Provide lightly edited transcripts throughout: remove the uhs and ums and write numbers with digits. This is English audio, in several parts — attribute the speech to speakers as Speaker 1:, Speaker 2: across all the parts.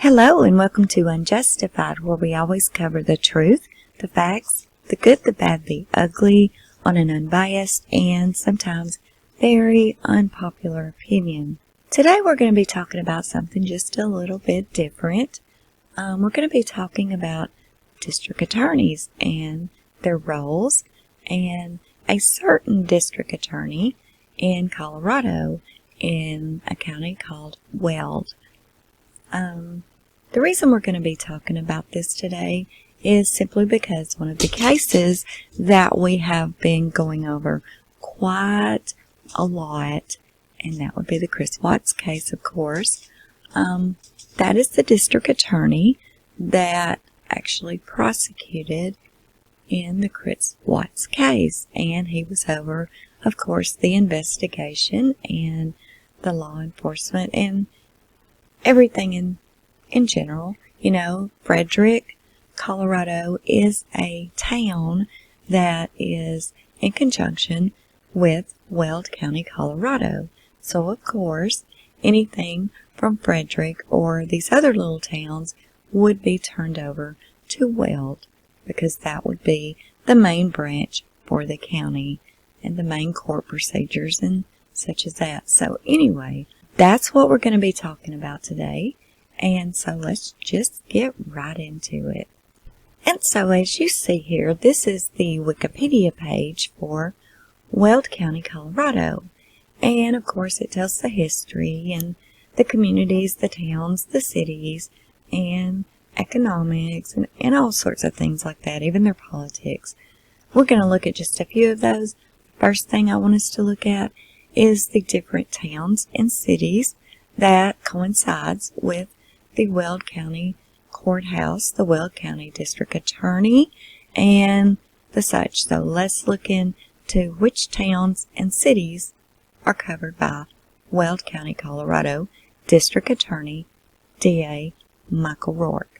Speaker 1: Hello and welcome to UnJustified, where we always cover the truth, the facts, the good, the bad, the ugly, on an unbiased and sometimes very unpopular opinion. Today we're going to be talking about something just a little bit different. We're going to be talking about district attorneys and their roles, and a certain district attorney in Colorado in a county called Weld. The reason we're going to be talking about this today is simply because one of the cases that we have been going over quite a lot, and that would be the Chris Watts case, of course. That is the district attorney that actually prosecuted in the Chris Watts case, and he was over, of course, the investigation and the law enforcement and everything in general. You know, Frederick, Colorado is a town that is in conjunction with Weld County, Colorado. So, of course, anything from Frederick or these other little towns would be turned over to Weld, because that would be the main branch for the county and the main court procedures and such as that. So anyway, that's what we're going to be talking about today. And so let's just get right into it. And so as you see here, this is the Wikipedia page for Weld County, Colorado. And of course it tells the history and the communities, the towns, the cities, and economics and all sorts of things like that, even their politics. We're going to look at just a few of those. First thing I want us to look at is the different towns and cities that coincides with the Weld County Courthouse, the Weld County District Attorney, and the such. So let's look into which towns and cities are covered by Weld County, Colorado District Attorney, DA Michael Rourke.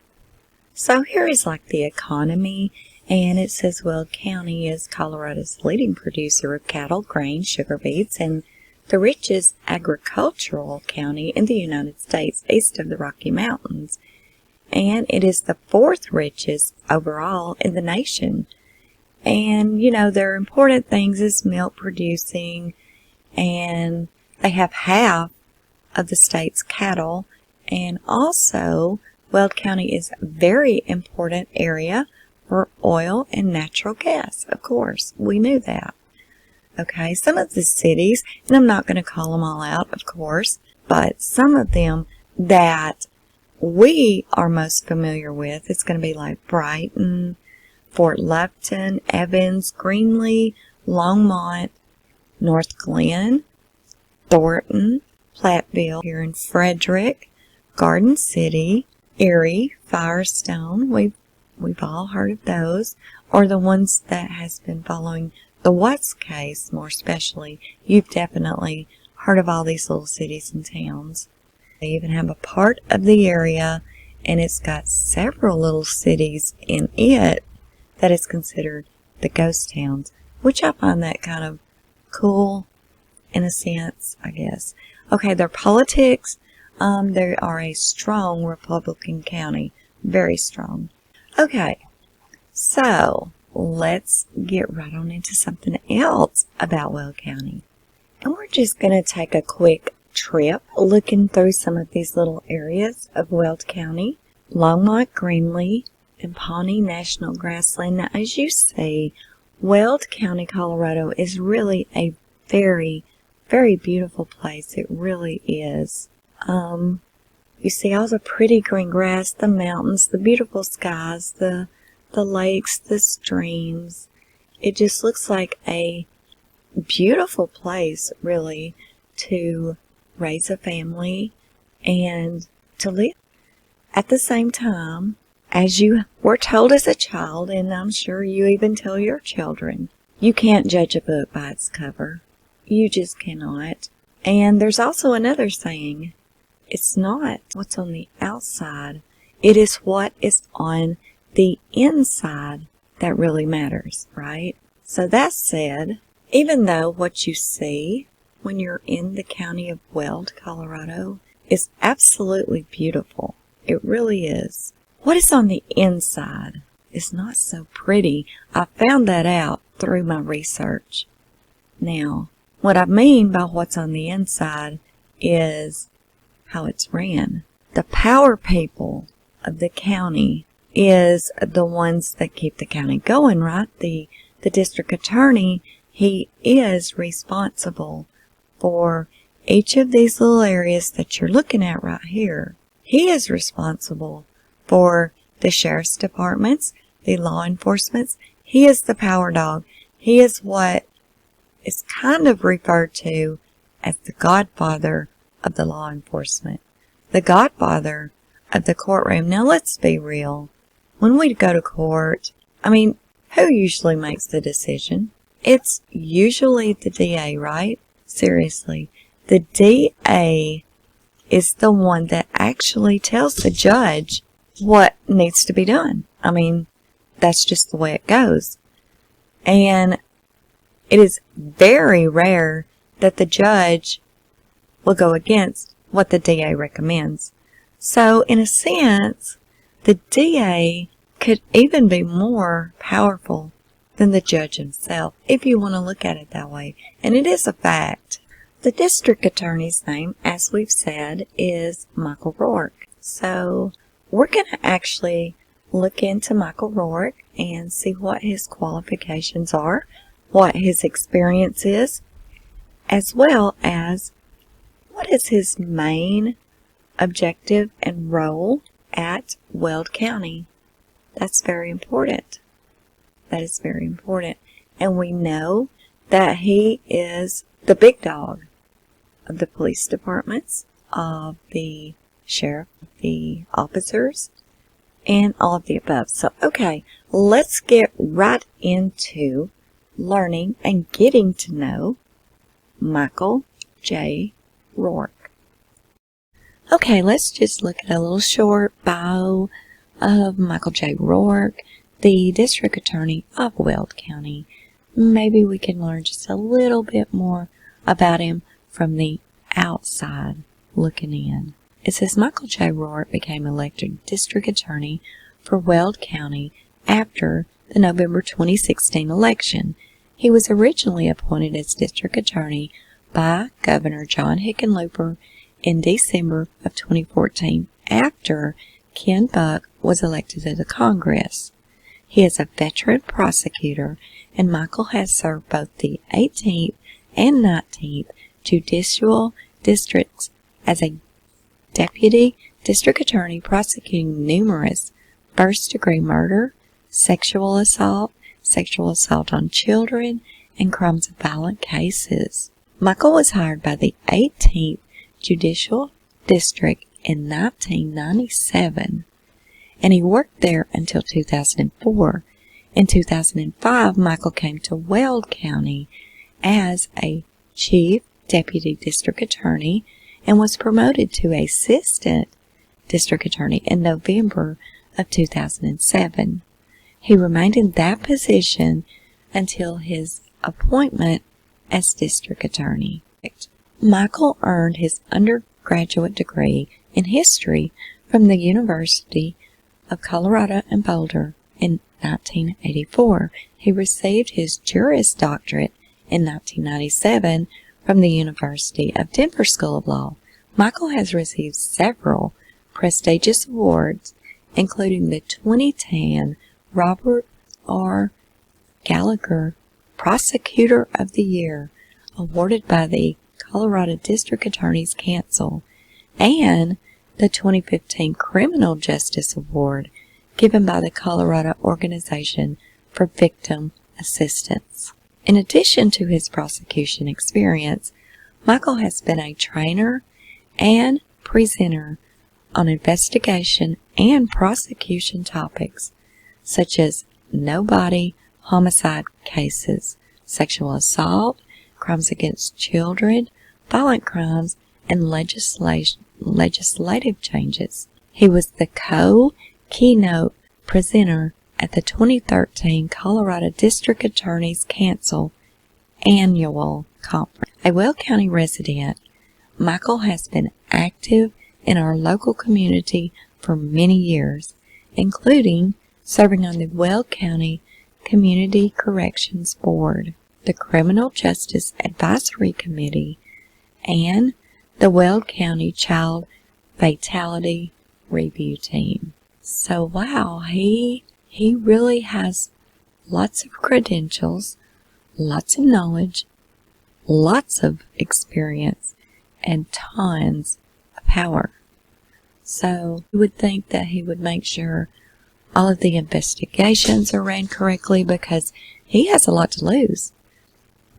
Speaker 1: So here is like the economy, and it says Weld County is Colorado's leading producer of cattle, grain, sugar beets, and the richest agricultural county in the United States east of the Rocky Mountains. And it is the fourth richest overall in the nation. And, you know, their important things is milk producing, and they have half of the state's cattle. And also, Weld County is a very important area for oil and natural gas. Of course, we knew that. Okay, some of the cities, and I'm not going to call them all out, of course, but some of them that we are most familiar with, it's going to be like Brighton, Fort Lupton, Evans, Greenlee, Longmont, North Glen, Thornton, Platteville here in Frederick, Garden City, Erie, Firestone. We've all heard of those, or the ones that has been following the Watts case more especially. You've definitely heard of all these little cities and towns. They even have a part of the area, and it's got several little cities in it that is considered the ghost towns, which I find that kind of cool in a sense, I guess. Okay, their politics, they are a strong Republican county, very strong. Okay, so let's get right on into something else about Weld County. And we're just going to take a quick trip looking through some of these little areas of Weld County. Longmont, Greenlee, and Pawnee National Grassland. Now, as you see, Weld County, Colorado is really a very, very beautiful place. It really is. You see all the pretty green grass, the mountains, the beautiful skies, the lakes, the streams. It just looks like a beautiful place, really, to raise a family and to live. At the same time, as you were told as a child, and I'm sure you even tell your children, you can't judge a book by its cover. You just cannot. And there's also another saying, it's not what's on the outside, it is what is on the inside that really matters, right? So that said, even though what you see when you're in the county of Weld, Colorado, is absolutely beautiful, It really is. What is on the inside is not so pretty. I found that out through my research. Now, what I mean by what's on the inside is how it's ran. The power people of the county is the ones that keep the county going, right? The district attorney, he is responsible for each of these little areas that you're looking at right here. He is responsible for the sheriff's departments, the law enforcement. He is the power dog. He is what is kind of referred to as the godfather of the law enforcement, the godfather of the courtroom. Now, let's be real. When we go to court, who usually makes the decision? It's usually the DA, right? Seriously. The DA is the one that actually tells the judge what needs to be done. That's just the way it goes. And it is very rare that the judge will go against what the DA recommends. So, in a sense, the DA could even be more powerful than the judge himself, if you want to look at it that way. And it is a fact. The district attorney's name, as we've said, is Michael Rourke. So, we're going to actually look into Michael Rourke and see what his qualifications are, what his experience is, as well as what is his main objective and role at Weld County. That's very important. That is very important. And we know that he is the big dog of the police departments, of the sheriff, the officers, and all of the above. So, okay, let's get right into learning and getting to know Michael J. Rourke. Okay, let's just look at a little short bio of Michael J. Rourke, the district attorney of Weld County. Maybe we can learn just a little bit more about him from the outside looking in. It says Michael J. Rourke became elected district attorney for Weld County after the November 2016 election. He was originally appointed as district attorney by Governor John Hickenlooper in December of 2014 after Ken Buck was elected to the Congress. He is a veteran prosecutor, and Michael has served both the 18th and 19th judicial districts as a deputy district attorney prosecuting numerous first-degree murder, sexual assault on children, and crimes of violence cases. Michael was hired by the 18th Judicial District in 1997, and he worked there until 2004. In 2005, Michael came to Weld County as a chief deputy district attorney and was promoted to assistant district attorney in November of 2007. He remained in that position until his appointment as district attorney. Michael earned his undergraduate degree in history from the University of Colorado in Boulder in 1984. He received his Juris Doctorate in 1997 from the University of Denver School of Law. Michael has received several prestigious awards, including the 2010 Robert R. Gallagher Prosecutor of the Year, awarded by the Colorado District Attorney's Council, and the 2015 Criminal Justice Award, given by the Colorado Organization for Victim Assistance. In addition to his prosecution experience, Michael has been a trainer and presenter on investigation and prosecution topics such as no-body homicide cases, sexual assault, crimes against children, violent crimes, and legislative changes. He was the keynote presenter at the 2013 Colorado District Attorney's Council Annual Conference. A Weld County resident, Michael has been active in our local community for many years, including serving on the Weld County Community Corrections Board, the Criminal Justice Advisory Committee, and the Weld County Child Fatality Review Team. So wow, he really has lots of credentials, lots of knowledge, lots of experience, and tons of power. So you would think that he would make sure all of the investigations are ran correctly because he has a lot to lose.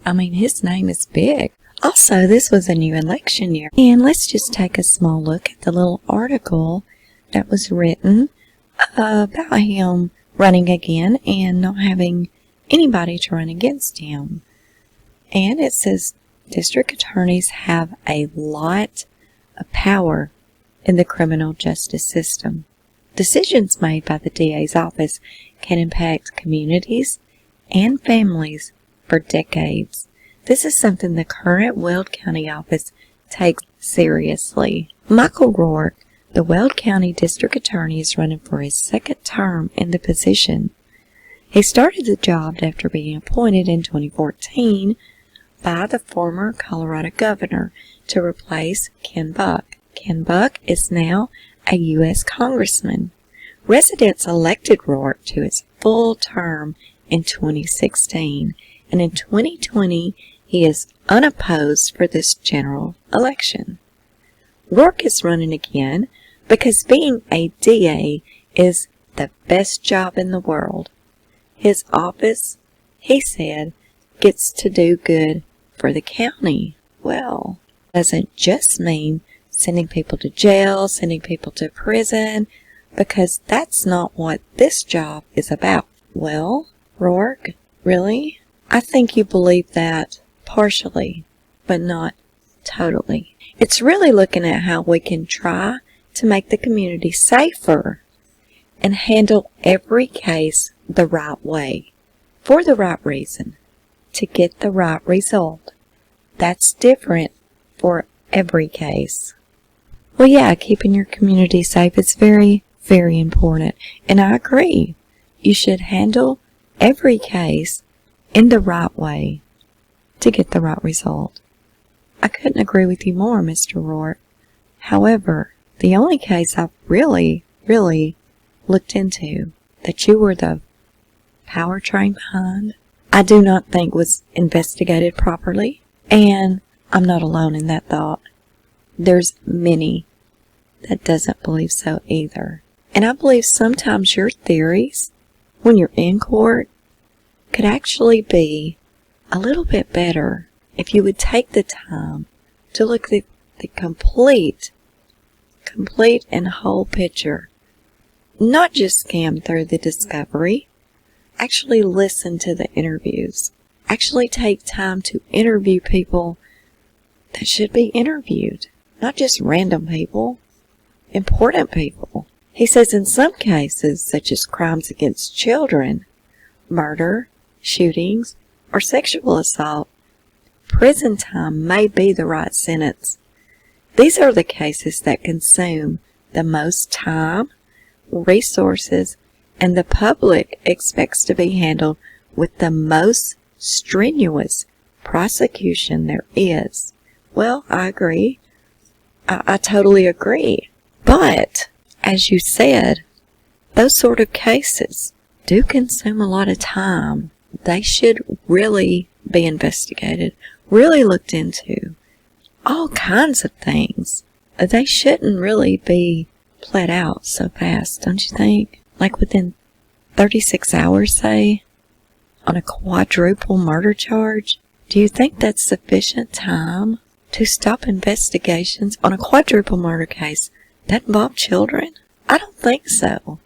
Speaker 1: I mean, his name is big. Also, this was a new election year. And let's just take a small look at the little article that was written about him running again and not having anybody to run against him. And it says district attorneys have a lot of power in the criminal justice system. Decisions made by the DA's office can impact communities and families for decades. This is something the current Weld County office takes seriously. Michael Rourke, the Weld County District Attorney, is running for his second term in the position. He started the job after being appointed in 2014 by the former Colorado governor to replace Ken Buck. Ken Buck is now a U.S. congressman. Residents elected Rourke to his full term in 2016, and in 2020 he is unopposed for this general election. Rourke is running again because being a DA is the best job in the world. His office, he said, gets to do good for the county. Well, doesn't just mean sending people to jail, sending people to prison, because that's not what this job is about. Well, Rourke, really? I think you believe that partially, but not totally. It's really looking at how we can try to make the community safer and handle every case the right way, for the right reason, to get the right result. That's different for every case. Well, yeah, keeping your community safe is very, very important. And I agree. You should handle every case in the right way to get the right result. I couldn't agree with you more, Mr. Rourke. However, the only case I've really looked into that you were the powertrain behind, I do not think was investigated properly. And I'm not alone in that thought. There's many that doesn't believe so either. And I believe sometimes your theories, when you're in court, could actually be a little bit better if you would take the time to look at the complete and whole picture. Not just skim through the discovery. Actually listen to the interviews. Actually take time to interview people that should be interviewed. Not just random people. Important people. He says in some cases, such as crimes against children, murder, shootings, or sexual assault, prison time may be the right sentence. These are the cases that consume the most time, resources, and the public expects to be handled with the most strenuous prosecution there is. Well, I agree. I totally agree. But, as you said, those sort of cases do consume a lot of time. They should really be investigated, really looked into. All kinds of things. They shouldn't really be played out so fast, don't you think? Like within 36 hours, say, on a quadruple murder charge? Do you think that's sufficient time to stop investigations on a quadruple murder case that involved children? I don't think so.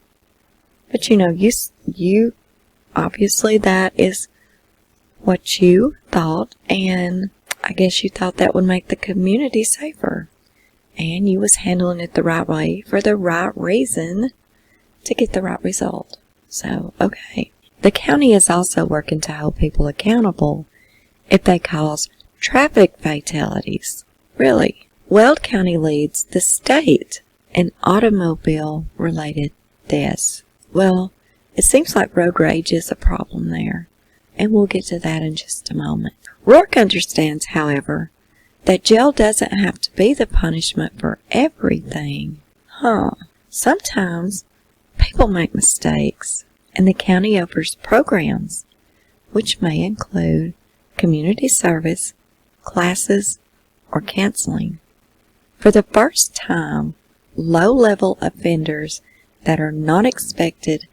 Speaker 1: But you know, you obviously that is what you thought, and I guess you thought that would make the community safer. And you was handling it the right way for the right reason to get the right result. So, okay. The county is also working to hold people accountable if they cause traffic fatalities. Really, Weld County leads the state and automobile-related deaths. Well, it seems like road rage is a problem there, and we'll get to that in just a moment. Rourke understands, however, that jail doesn't have to be the punishment for everything. Sometimes people make mistakes, and the county offers programs, which may include community service, classes, or counseling. For the first time, low-level offenders that are not expected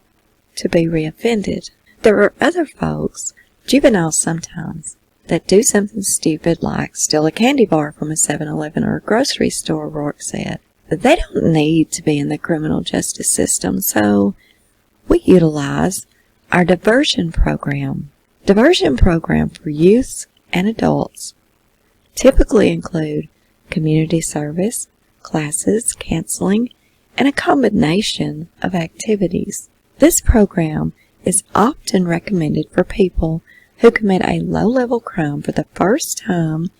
Speaker 1: to be reoffended. There are other folks, juveniles sometimes, that do something stupid like steal a candy bar from a 7-Eleven or a grocery store, Rourke said. They don't need to be in the criminal justice system, so we utilize our diversion program. Diversion program for youth and adults typically include community service, classes, counseling, and a combination of activities. This program is often recommended for people who commit a low-level crime for the first time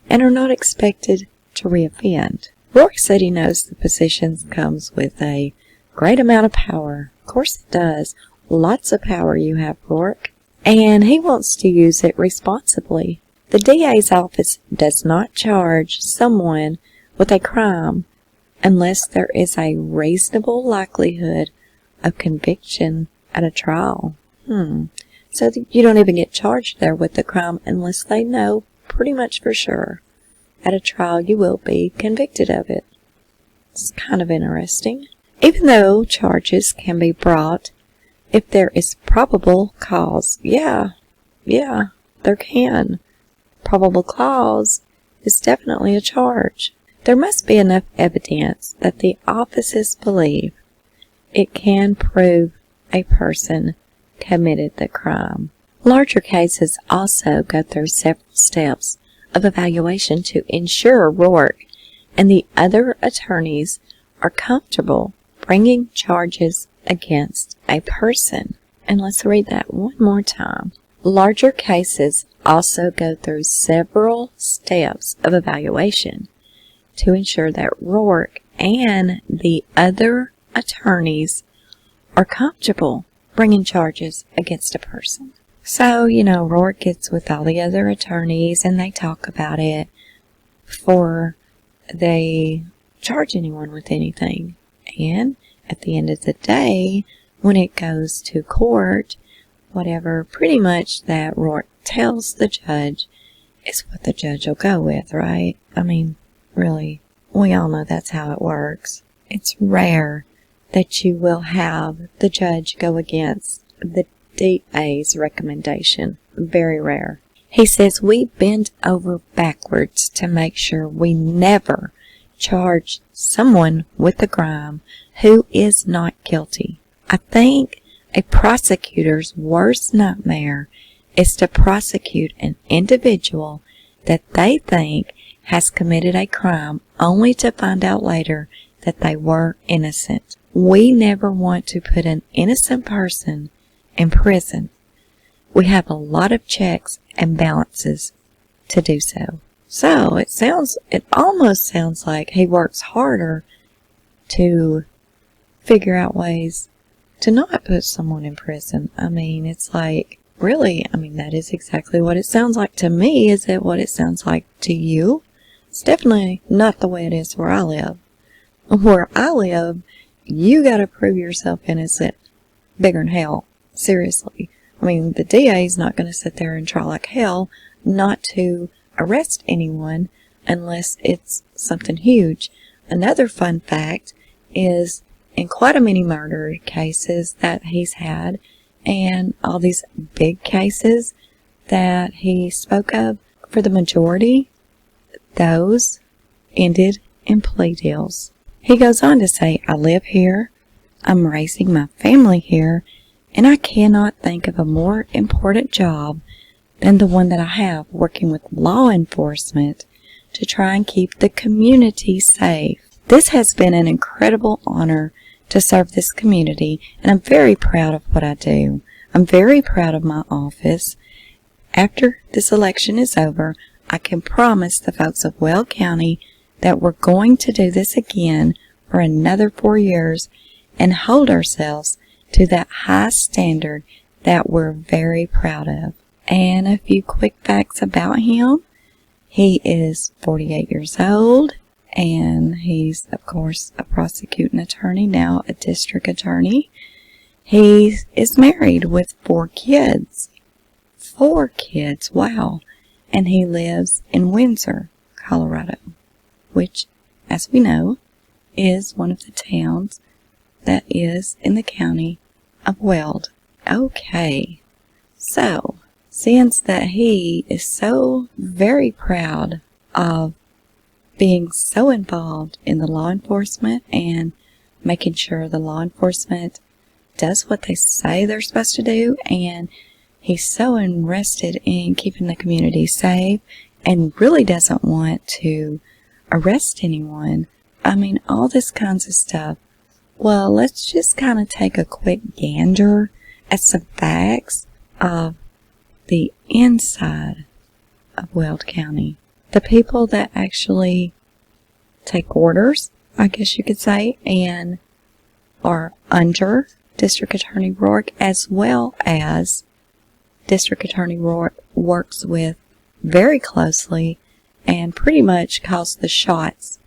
Speaker 1: and are not expected to reoffend. Rourke said he knows the position comes with a great amount of power. Of course it does. Lots of power you have, Rourke. And he wants to use it responsibly. The DA's office does not charge someone with a crime unless there is a reasonable likelihood of conviction at a trial. So you don't even get charged there with the crime unless they know pretty much for sure at a trial you will be convicted of it. It's kind of interesting. Even though charges can be brought if there is probable cause. Yeah, there can. Probable cause is definitely a charge. There must be enough evidence that the offices believe it can prove a person committed the crime. Larger cases also go through several steps of evaluation to ensure Rourke and the other attorneys are comfortable bringing charges against a person. And let's read that one more time. Larger cases also go through several steps of evaluation to ensure that Rourke and the other attorneys are comfortable bringing charges against a person. So, Rourke gets with all the other attorneys and they talk about it before they charge anyone with anything. And at the end of the day, when it goes to court, whatever pretty much that Rourke tells the judge is what the judge will go with, right? I mean, really, we all know that's how it works. It's rare that you will have the judge go against the DA's recommendation. Very rare. He says we bend over backwards to make sure we never charge someone with a crime who is not guilty. I think a prosecutor's worst nightmare is to prosecute an individual that they think has committed a crime only to find out later that they were innocent. We never want to put an innocent person in prison. We have a lot of checks and balances to do so. So it almost sounds like he works harder to figure out ways to not put someone in prison. I mean, it's like, really, that is exactly what it sounds like to me. Is it what it sounds like to you? It's definitely not the way it is where I live. Where I live, you gotta prove yourself innocent bigger than hell. Seriously. The DA is not going to sit there and try like hell not to arrest anyone unless it's something huge. Another fun fact is in quite a many murder cases that he's had and all these big cases that he spoke of, for the majority, those ended in plea deals. He goes on to say, I live here, I'm raising my family here, and I cannot think of a more important job than the one that I have working with law enforcement to try and keep the community safe. This has been an incredible honor to serve this community, and I'm very proud of what I do. I'm very proud of my office. After this election is over, I can promise the folks of Weld County that we're going to do this again for another 4 years and hold ourselves to that high standard that we're very proud of. And a few quick facts about him. He is 48 years old, and he's, of course, a prosecuting attorney, now a district attorney. He is married with 4 kids. 4 kids, wow. And he lives in Windsor, Colorado, which, as we know, is one of the towns that is in the county of Weld. Okay, so since that he is so very proud of being so involved in the law enforcement and making sure the law enforcement does what they say they're supposed to do, and he's so interested in keeping the community safe and really doesn't want to arrest anyone. I mean, all this kinds of stuff. Well, let's just kind of take a quick gander at some facts of the inside of Weld County. The people that actually take orders, I guess you could say, and are under District Attorney Rourke, as well as District Attorney Rourke works with very closely and pretty much calls the shots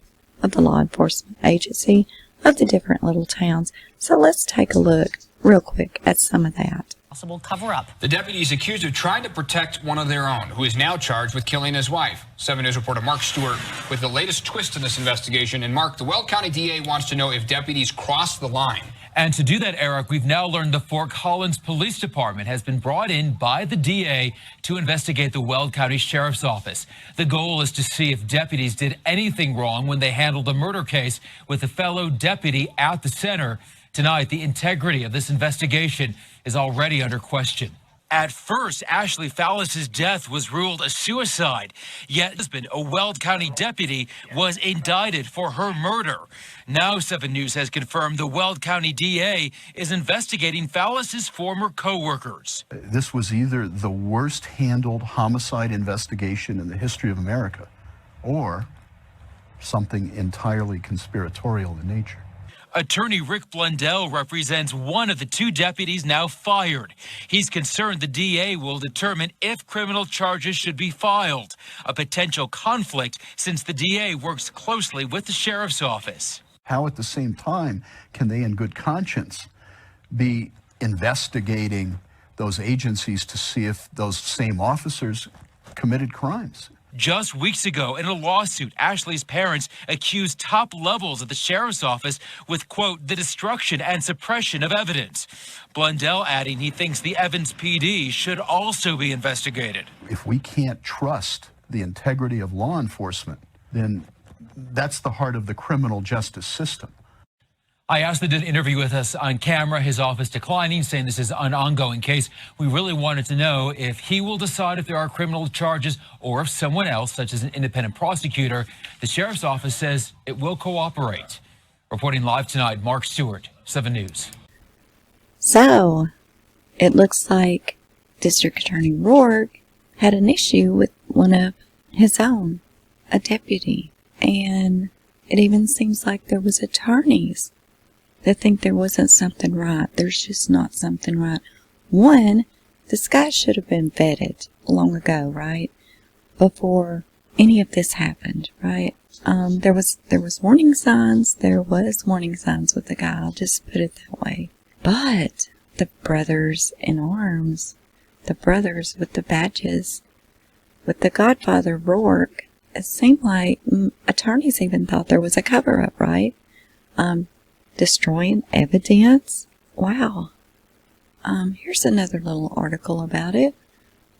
Speaker 1: of the law enforcement agency of the different little towns. So let's take a look real quick at some of that.
Speaker 2: Possible cover-up. The deputy is accused of trying to protect one of their own, who is now charged with killing his wife. 7 News reporter Mark Stewart with the latest twist in this investigation. And Mark, the Weld County DA wants to know if deputies crossed the line.
Speaker 3: And to do that, Eric, we've now learned the Fort Collins Police Department has been brought in by the DA to investigate the Weld County Sheriff's Office. The goal is to see if deputies did anything wrong when they handled a murder case with a fellow deputy at the center. Tonight, the integrity of this investigation is already under question. At first, Ashley Fallis's death was ruled a suicide, yet husband, a Weld County deputy, was indicted for her murder. Now 7 News has confirmed the Weld County DA is investigating Fallis's former co-workers.
Speaker 4: This was either the worst handled homicide investigation in the history of America or something entirely conspiratorial in nature.
Speaker 3: Attorney Rick Blundell represents one of the 2 deputies now fired. He's concerned the DA will determine if criminal charges should be filed, a potential conflict since the DA works closely with the sheriff's office.
Speaker 4: How at the same time can they in good conscience be investigating those agencies to see if those same officers committed crimes?
Speaker 3: Just weeks ago, in a lawsuit, Ashley's parents accused top levels of the sheriff's office with, quote, the destruction and suppression of evidence. Blundell adding he thinks the Evans PD should also be investigated.
Speaker 4: If we can't trust the integrity of law enforcement, then that's the heart of the criminal justice system.
Speaker 3: I asked him to interview with us on camera, his office declining, saying this is an ongoing case. We really wanted to know if he will decide if there are criminal charges or if someone else, such as an independent prosecutor. The sheriff's office says it will cooperate. Reporting live tonight, Mark Stewart, 7 News.
Speaker 1: So, it looks like District Attorney Rourke had an issue with one of his own, a deputy. And it even seems like there was attorneys that think there wasn't something right. There's just not something right. One, this guy should have been vetted long ago, right? Before any of this happened, right? There was warning signs. There was warning signs with the guy. I'll just put it that way. But the brothers in arms, the brothers with the badges, with the Godfather Rourke, it seemed like attorneys even thought there was a cover-up, right? Destroying evidence. Wow. Here's another little article about it.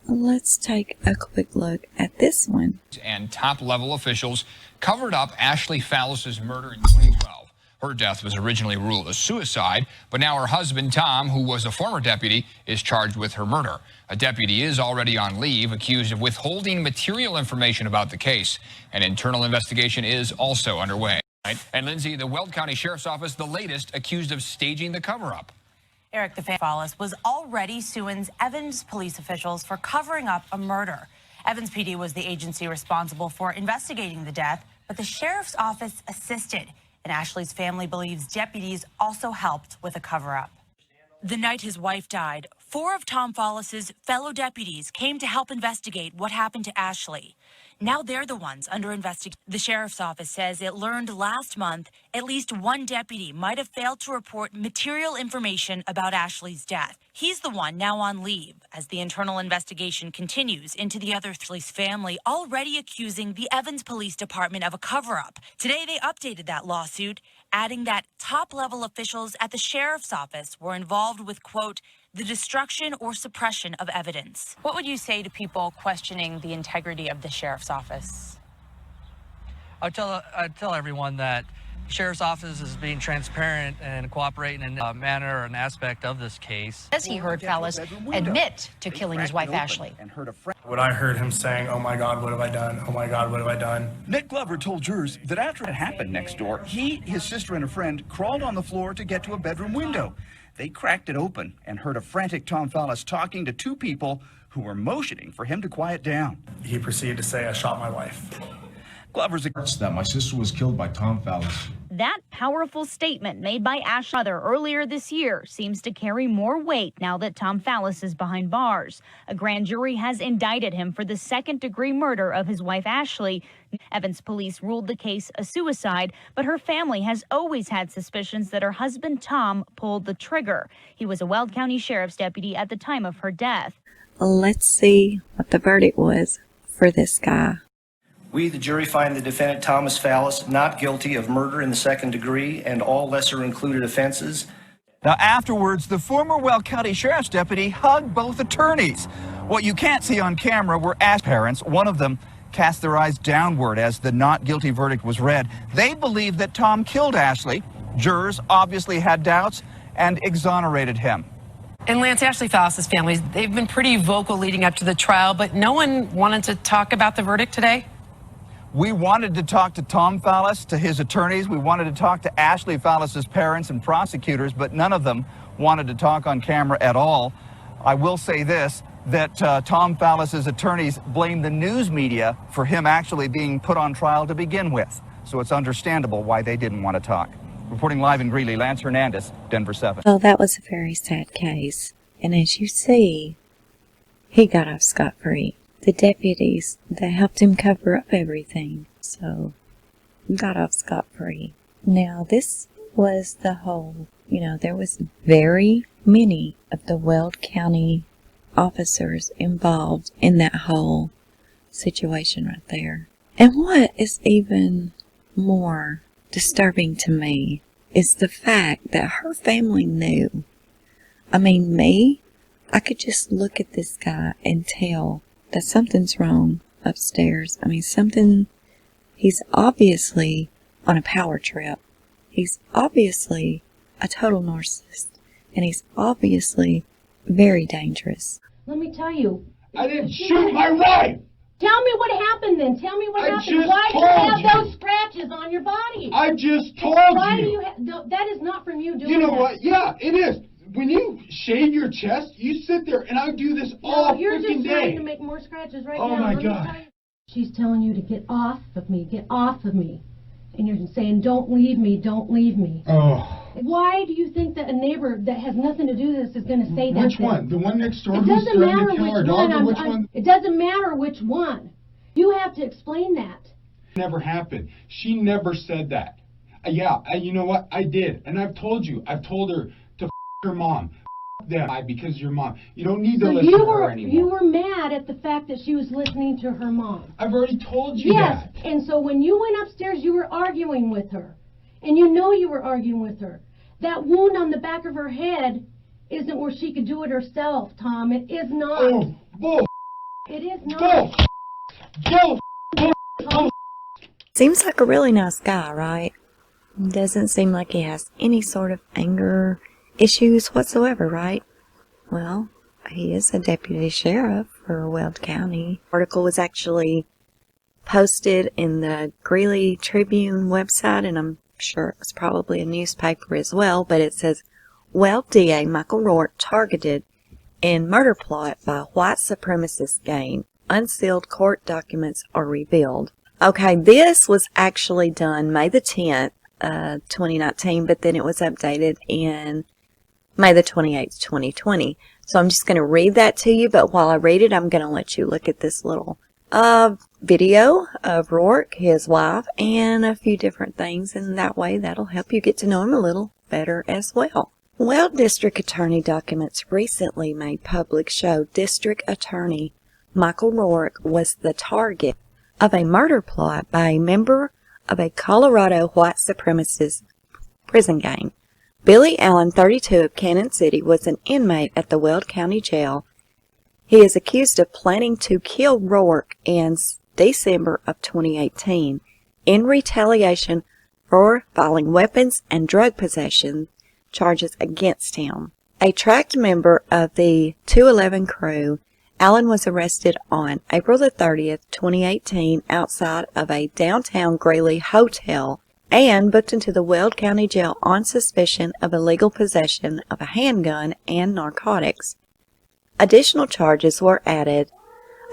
Speaker 1: Let's take a quick look at this one.
Speaker 2: And top-level officials covered up Ashley Fallis's murder in 2012. Her death was originally ruled a suicide, but now her husband, Tom, who was a former deputy, is charged with her murder. A deputy is already on leave, accused of withholding material information about the case. An internal investigation is also underway. And Lindsay, the Weld County Sheriff's Office, the latest, accused of staging the cover-up.
Speaker 5: Eric, the Fallis was already suing Evans police officials for covering up a murder. Evans PD was the agency responsible for investigating the death, but the sheriff's office assisted. And Ashley's family believes deputies also helped with a cover-up. The night his wife died, 4 of Tom Fallis's fellow deputies came to help investigate what happened to Ashley. Now they're the ones under investigation. The sheriff's office says it learned last month at least one deputy might have failed to report material information about Ashley's death. He's the one now on leave as the internal investigation continues into the other 3's family, already accusing the Evans Police Department of a cover-up. Today they updated that lawsuit, adding that top-level officials at the sheriff's office were involved with, quote, the destruction or suppression of evidence. What would you say to people questioning the integrity of the sheriff's office?
Speaker 6: I'd tell everyone that the sheriff's office is being transparent and cooperating in a manner or an aspect of this case.
Speaker 7: As he heard Fallis admit to killing his wife, Ashley.
Speaker 8: When I heard him saying, "Oh my God, what have I done? Oh my God, what have I done?"
Speaker 9: Nick Glover told jurors that after it happened next door, he, his sister, and a friend crawled on the floor to get to a bedroom window. They cracked it open and heard a frantic Tom Fallis talking to 2 people who were motioning for him to quiet down.
Speaker 8: He proceeded to say, "I shot my wife."
Speaker 9: Glover's
Speaker 10: that my sister was killed by Tom Fallis.
Speaker 11: That powerful statement made by Ash's mother earlier this year seems to carry more weight now that Tom Fallis is behind bars. A grand jury has indicted him for the second-degree murder of his wife, Ashley. Evans police ruled the case a suicide, but her family has always had suspicions that her husband, Tom, pulled the trigger. He was a Weld County Sheriff's deputy at the time of her death.
Speaker 1: Let's see what the verdict was for this guy.
Speaker 12: We, the jury, find the defendant Thomas Fallis not guilty of murder in the second degree and all lesser included offenses.
Speaker 9: Now, afterwards, the former Weld County Sheriff's deputy hugged both attorneys. What you can't see on camera were Ash's parents. One of them cast their eyes downward as the not guilty verdict was read. They believed that Tom killed Ashley. Jurors obviously had doubts and exonerated him.
Speaker 13: And Lance, Ashley Fallis' family, they've been pretty vocal leading up to the trial, but no one wanted to talk about the verdict today?
Speaker 9: We wanted to talk to Tom Fallis, to his attorneys. We wanted to talk to Ashley Fallis' parents and prosecutors, but none of them wanted to talk on camera at all. I will say this, that Tom Fallis' attorneys blame the news media for him actually being put on trial to begin with. So it's understandable why they didn't want to talk. Reporting live in Greeley, Lance Hernandez, Denver 7.
Speaker 1: Well, that was a very sad case. And as you see, he got off scot-free. The deputies that helped him cover up everything, so got off scot-free. Now, this was the whole, there was very many of the Weld County officers involved in that whole situation right there. And what is even more disturbing to me is the fact that her family knew. I mean, I could just look at this guy and tell that something's wrong upstairs. I mean, he's obviously on a power trip. He's obviously a total narcissist. And he's obviously very dangerous.
Speaker 14: Let me tell you.
Speaker 10: I didn't shoot my wife!
Speaker 14: Tell me what happened then. Tell me what happened. Why do you have those scratches on your body?
Speaker 10: I just told
Speaker 14: Why
Speaker 10: you.
Speaker 14: do you have... That is not from you doing that.
Speaker 10: You know what? Yeah, it is. When you shave your chest, you sit there, and I do this all freaking day.
Speaker 14: You're just trying to make more scratches right now.
Speaker 10: Oh, my God.
Speaker 14: She's telling you to get off of me, get off of me. And you're saying, don't leave me, don't leave me.
Speaker 10: Oh.
Speaker 14: Why do you think that a neighbor that has nothing to do with this is going to say that?
Speaker 10: Which one? The one next door
Speaker 14: It
Speaker 10: who's
Speaker 14: doesn't
Speaker 10: threatening
Speaker 14: matter
Speaker 10: to kill our
Speaker 14: which
Speaker 10: dog, or
Speaker 14: one.
Speaker 10: which one?
Speaker 14: It doesn't matter which one. You have to explain that.
Speaker 10: Never happened. She never said that. You know what? I did. And I've told you. I've told her to her mom. Them because your mom. You don't need to listen to her anymore.
Speaker 14: You were mad at the fact that she was listening to her mom.
Speaker 10: I've already told you that.
Speaker 14: Yes, and so when you went upstairs, you were arguing with her. And you know you were arguing with her. That wound on the back of her head isn't where she could do it herself, Tom. It is not.
Speaker 10: Oh, bull.
Speaker 14: It is not.
Speaker 10: Bull.
Speaker 1: Seems like a really nice guy, right? Doesn't seem like he has any sort of anger issues whatsoever, right? Well, he is a deputy sheriff for Weld County. The article was actually posted in the Greeley Tribune website, and I'm sure it was probably a newspaper as well, but it says, Weld DA Michael Rourke targeted in murder plot by white supremacist gang. Unsealed court documents are revealed. Okay, this was actually done May the 10th 2019, but then it was updated in May the 28th, 2020. So I'm just going to read that to you, but while I read it, I'm going to let you look at this little video of Rourke, his wife, and a few different things, and that way that'll help you get to know him a little better as well. Weld District Attorney documents recently made public show District Attorney Michael Rourke was the target of a murder plot by a member of a Colorado white supremacist prison gang. Billy Allen, 32, of Cannon City, was an inmate at the Weld County Jail. He is accused of planning to kill Rourke in December of 2018 in retaliation for filing weapons and drug possession charges against him. A tracked member of the 211 crew, Allen was arrested on April the 30th, 2018 outside of a downtown Greeley hotel and booked into the Weld County Jail on suspicion of illegal possession of a handgun and narcotics. Additional charges were added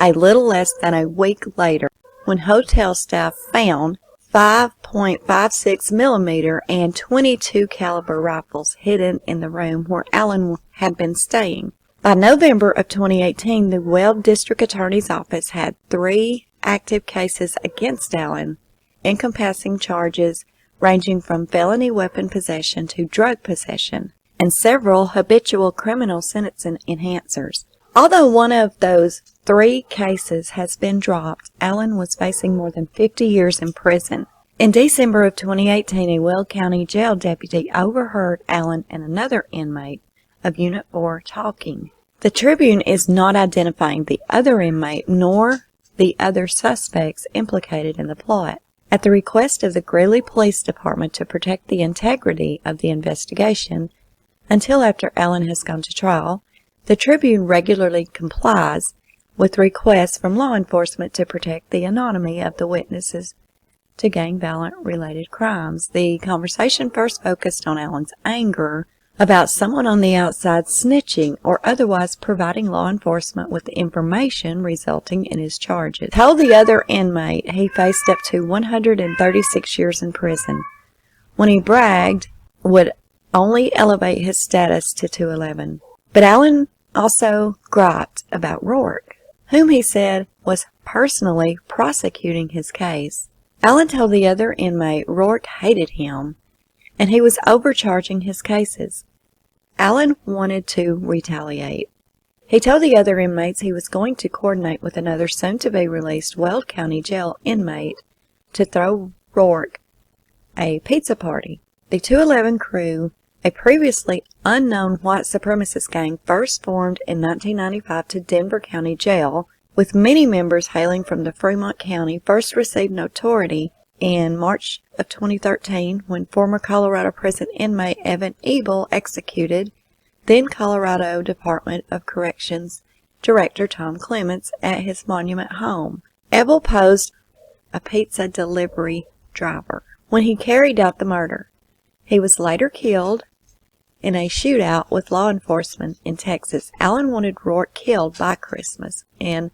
Speaker 1: a little less than a week later when hotel staff found 5.56 millimeter and .22 caliber rifles hidden in the room where Allen had been staying. By November of 2018, the Weld District Attorney's Office had 3 active cases against Allen, encompassing charges ranging from felony weapon possession to drug possession, and several habitual criminal sentencing enhancers. Although one of those 3 cases has been dropped, Allen was facing more than 50 years in prison. In December of 2018, a Weld County Jail deputy overheard Allen and another inmate of Unit 4 talking. The Tribune is not identifying the other inmate nor the other suspects implicated in the plot. At the request of the Greeley Police Department to protect the integrity of the investigation until after Allen has gone to trial, the Tribune regularly complies with requests from law enforcement to protect the anonymity of the witnesses to gang violent-related crimes. The conversation first focused on Allen's anger about someone on the outside snitching or otherwise providing law enforcement with information resulting in his charges. Told the other inmate he faced up to 136 years in prison. When he bragged, would only elevate his status to 211. But Allen also griped about Rourke, whom he said was personally prosecuting his case. Allen told the other inmate Rourke hated him and he was overcharging his cases. Allen wanted to retaliate. He told the other inmates he was going to coordinate with another soon-to-be-released Weld County Jail inmate to throw Rourke a pizza party. The 211 crew, a previously unknown white supremacist gang, first formed in 1995 to Denver County Jail, with many members hailing from the Fremont County, first received notoriety in March of 2013 when former Colorado prison inmate Evan Ebel executed then Colorado Department of Corrections Director Tom Clements at his Monument home. Ebel posed a pizza delivery driver when he carried out the murder. He was later killed in a shootout with law enforcement in Texas. Allen wanted Rourke killed by Christmas in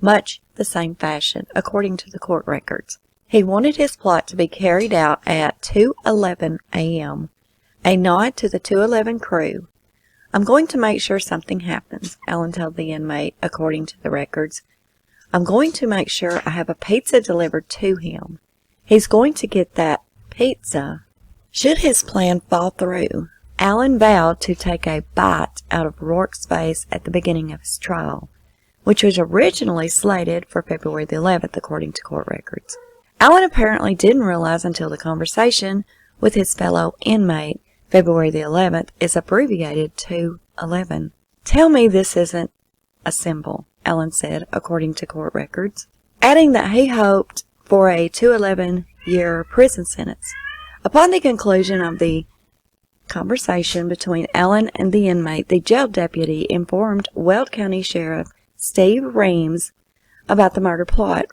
Speaker 1: much the same fashion, according to the court records. He wanted his plot to be carried out at 2:11 a.m., a nod to the 211 crew. I'm going to make sure something happens, Allen told the inmate, according to the records. I'm going to make sure I have a pizza delivered to him. He's going to get that pizza should his plan fall through. Allen vowed to take a bite out of Rourke's face at the beginning of his trial, which was originally slated for February the 11th, according to court records. Allen apparently didn't realize until the conversation with his fellow inmate, February the 11th, is abbreviated to 11. Tell me this isn't a symbol, Allen said, according to court records, adding that he hoped for a 211-year prison sentence. Upon the conclusion of the conversation between Allen and the inmate, the jail deputy informed Weld County Sheriff Steve Reams about the murder plot.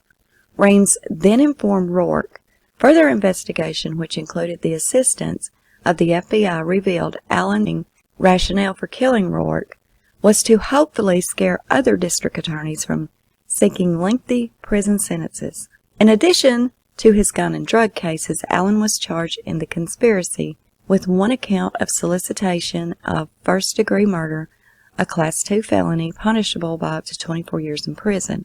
Speaker 1: Reams then informed Rourke. Further investigation, which included the assistance of the FBI, revealed Allen's rationale for killing Rourke was to hopefully scare other district attorneys from seeking lengthy prison sentences. In addition to his gun and drug cases, Allen was charged in the conspiracy with one account of solicitation of first-degree murder, a Class 2 felony punishable by up to 24 years in prison.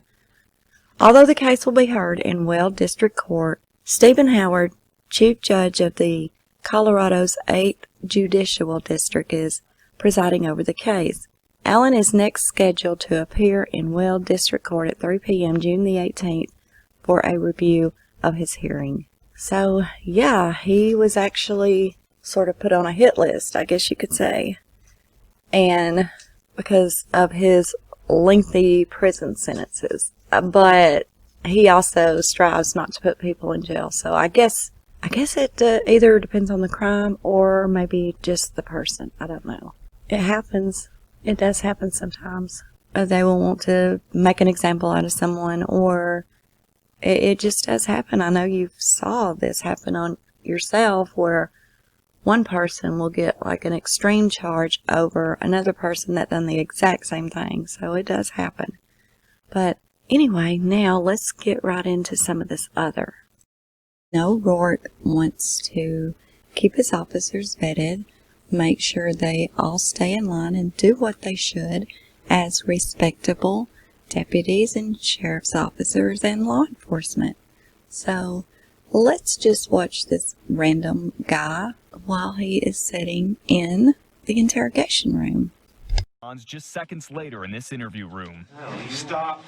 Speaker 1: Although the case will be heard in Weld District Court, Stephen Howard, Chief Judge of the Colorado's 8th Judicial District, is presiding over the case. Allen is next scheduled to appear in Weld District Court at 3 p.m. June the 18th for a review of his hearing. So, yeah, he was actually sort of put on a hit list, I guess you could say. And because of his lengthy prison sentences. But he also strives not to put people in jail. So I guess it either depends on the crime or maybe just the person. I don't know. It happens. It does happen sometimes. They will want to make an example out of someone, or it just does happen. I know you saw this happen on yourself, where one person will get like an extreme charge over another person that done the exact same thing. So it does happen. But anyway, now let's get right into some of this other. Rourke wants to keep his officers vetted, make sure they all stay in line and do what they should as respectable deputies and sheriff's officers and law enforcement. So let's just watch this random guy while he is sitting in the interrogation room.
Speaker 15: Just seconds later in this interview room.
Speaker 16: Stop.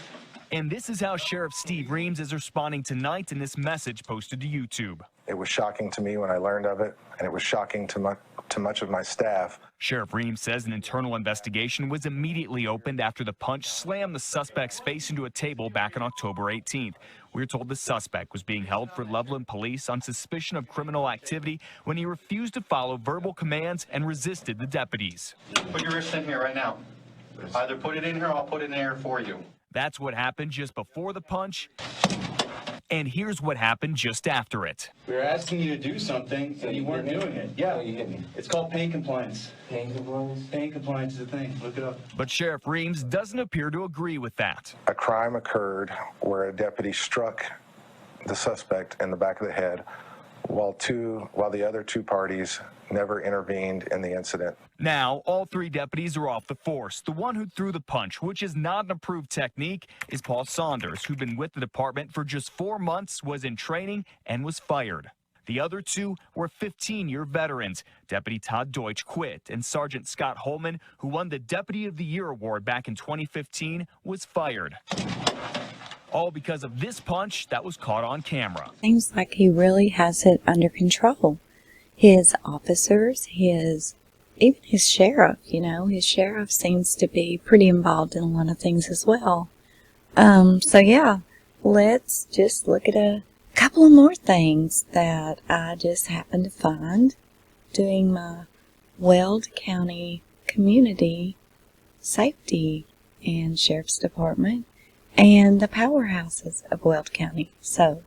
Speaker 15: And this is how Sheriff Steve Reams is responding tonight in this message posted to YouTube.
Speaker 16: It was shocking to me when I learned of it, and it was shocking to much of my staff.
Speaker 15: Sheriff Reams says an internal investigation was immediately opened after the punch slammed the suspect's face into a table back on October 18th. We're told the suspect was being held for Loveland police on suspicion of criminal activity when he refused to follow verbal commands and resisted the deputies.
Speaker 17: Put your wrist in here right now. Either put it in here or I'll put it in there for you.
Speaker 15: That's what happened just before the punch. And here's what happened just after it.
Speaker 17: We were asking you to do something, and you weren't doing it. Yeah, you hit me. It's called pain compliance. Pain compliance? Pain compliance is a thing. Look it up.
Speaker 15: But Sheriff Reams doesn't appear to agree with that.
Speaker 16: A crime occurred where a deputy struck the suspect in the back of the head while the other two parties never intervened in the incident.
Speaker 15: Now, all three deputies are off the force. The one who threw the punch, which is not an approved technique, is Paul Saunders, who'd been with the department for just 4 months, was in training, and was fired. The other two were 15-year veterans. Deputy Todd Deutsch quit, and Sergeant Scott Holman, who won the Deputy of the Year award back in 2015, was fired. All because of this punch that was caught on camera.
Speaker 1: Seems like he really has it under control. His officers, even his sheriff, his sheriff seems to be pretty involved in a lot of things as well. So yeah, let's just look at a couple of more things that I just happened to find doing my Weld County Community Safety and Sheriff's Department and the powerhouses of Weld County. So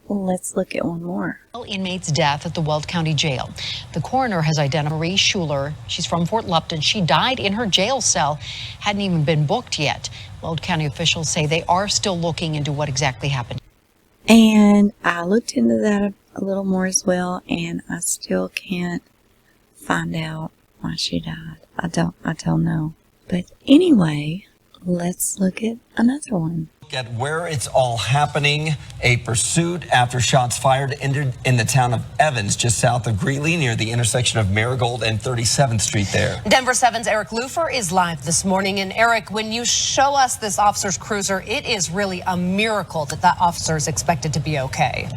Speaker 1: let's look at one more.
Speaker 7: Inmate's death at the Weld County Jail. The coroner has identified Marie Schuler. She's from Fort Lupton. She died in her jail cell, hadn't even been booked yet. Weld County officials say they are still looking into what exactly happened.
Speaker 1: And I looked into that a little more as well, and I still can't find out why she died. I don't know. But anyway, let's look at another one.
Speaker 18: At where it's all happening, a pursuit after shots fired ended in the town of Evans, just south of Greeley, near the intersection of Marigold and 37th Street there.
Speaker 13: Denver 7's Eric Lufer is live this morning. And Eric, when you show us this officer's cruiser, it is really a miracle that that officer is expected to be okay.